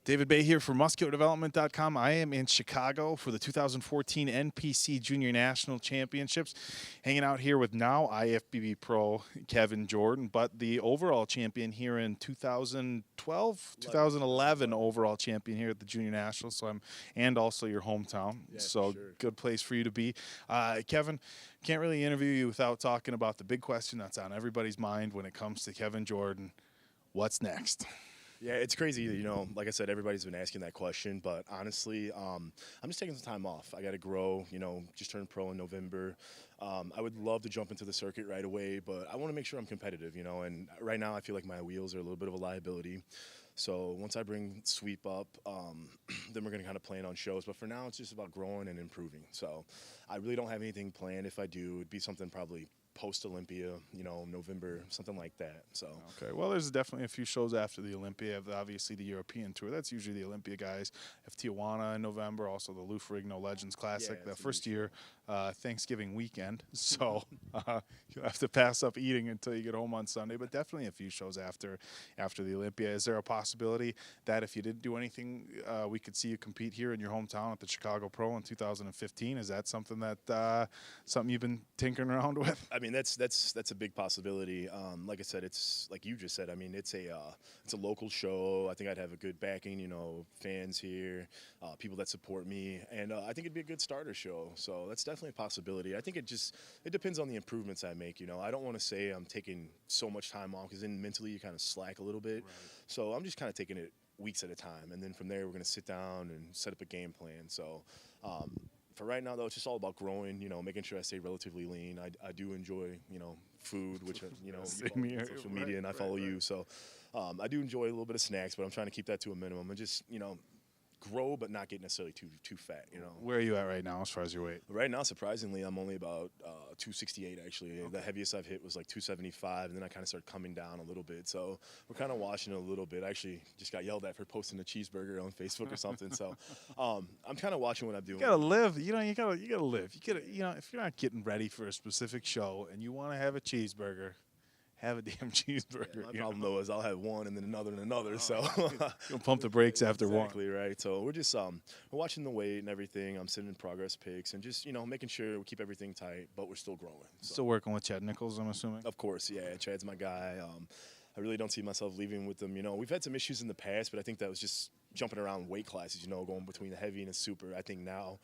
David Baye here for MuscularDevelopment.com. I am in Chicago for the 2014 NPC Junior National Championships, hanging out here with now IFBB Pro Kevin Jordan, but the overall champion here in 2011 overall champion here at the Junior Nationals. So and also your hometown. Yeah, so sure. Good place for you to be. Kevin, can't really interview you without talking about the big question that's on everybody's mind when it comes to Kevin Jordan. What's next? Yeah, it's crazy. Like I said, everybody's been asking that question, but honestly, I'm just taking some time off. I got to grow, just turned pro in November. I would love to jump into the circuit right away, but I want to make sure I'm competitive, and right now I feel like my wheels are a little bit of a liability. So once I bring sweep up, then we're going to kind of plan on shows. But for now, it's just about growing and improving. So I really don't have anything planned. If I do, it'd be something probably post-Olympia, November, something like that. So okay, well, there's definitely a few shows after the Olympia. Obviously, the European Tour. That's usually the Olympia guys. Have Tijuana in November, also the Lou Ferrigno Legends Classic, Yeah, the first year Thanksgiving weekend. So you'll have to pass up eating until you get home on Sunday. But definitely a few shows after the Olympia. Is there a possibility that if you didn't do anything, we could see you compete here in your hometown at the Chicago Pro in 2015? Is that something that something you've been tinkering around with? I mean, that's a big possibility. Like I said, it's like you just said. I mean, it's a local show. I think I'd have a good backing. Fans here, people that support me, and I think it'd be a good starter show. So that's definitely a possibility. I think it depends on the improvements I make. I don't want to say I'm taking so much time off because then mentally you kind of slack a little bit. Right. So I'm just kind of taking it weeks at a time, and then from there we're going to sit down and set up a game plan. So. For right now, though, it's just all about growing, making sure I stay relatively lean. I do enjoy, food, which, you follow me on social media, and I follow you. So I do enjoy a little bit of snacks, but I'm trying to keep that to a minimum and just, grow but not get necessarily too fat, Where are you at right now as far as your weight? Right now, surprisingly, I'm only about 268, actually. Okay. The heaviest I've hit was like 275, and then I kind of started coming down a little bit. So we're kind of watching it a little bit. I actually just got yelled at for posting a cheeseburger on Facebook or something. So I'm kind of watching what I'm doing. You gotta live. You gotta live. You gotta, if you're not getting ready for a specific show and you want to have a cheeseburger, have a damn cheeseburger. Yeah, my problem, though, is I'll have one and then another and another. So you'll pump the brakes after one. Exactly right. So we're just we're watching the weight and everything. I'm sending progress pics and just making sure we keep everything tight, but we're still growing. So. Still working with Chad Nichols, I'm assuming. Of course, yeah. Chad's my guy. I really don't see myself leaving with them. We've had some issues in the past, but I think that was just jumping around weight classes. Going between the heavy and the super. I think now,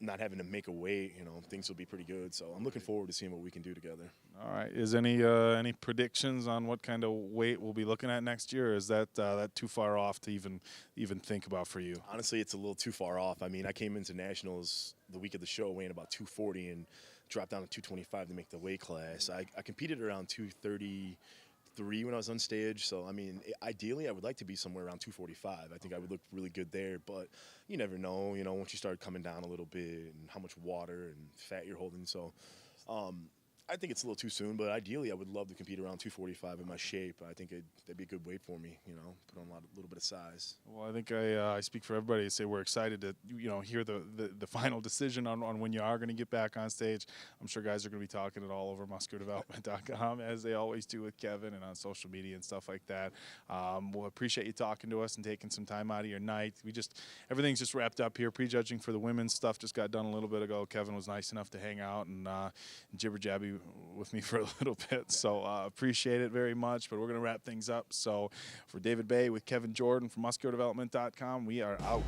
not having to make a weight, things will be pretty good. So I'm looking forward to seeing what we can do together. All right. Is any predictions on what kind of weight we'll be looking at next year? Or is that too far off to even think about for you? Honestly, it's a little too far off. I mean, I came into nationals the week of the show weighing about 240 and dropped down to 225 to make the weight class. I competed around 233 when I was on stage. So, I mean, ideally, I would like to be somewhere around 245. I think I would look really good there. But you never know, once you start coming down a little bit and how much water and fat you're holding. So I think it's a little too soon. But ideally, I would love to compete around 245 in my shape. I think that'd be a good weight for me, put on a little bit of size. Well, I think I speak for everybody to say we're excited to, hear the final decision on when you are going to get back on stage. I'm sure guys are going to be talking it all over MuscularDevelopment.com as they always do with Kevin and on social media and stuff like that. We'll appreciate you talking to us and taking some time out of your night. Everything's just wrapped up here. Prejudging for the women's stuff just got done a little bit ago. Kevin was nice enough to hang out and jibber-jabby with me for a little bit. So appreciate it very much, but we're going to wrap things up. So for David Baye with Kevin Jordan from MuscularDevelopment.com, we are out.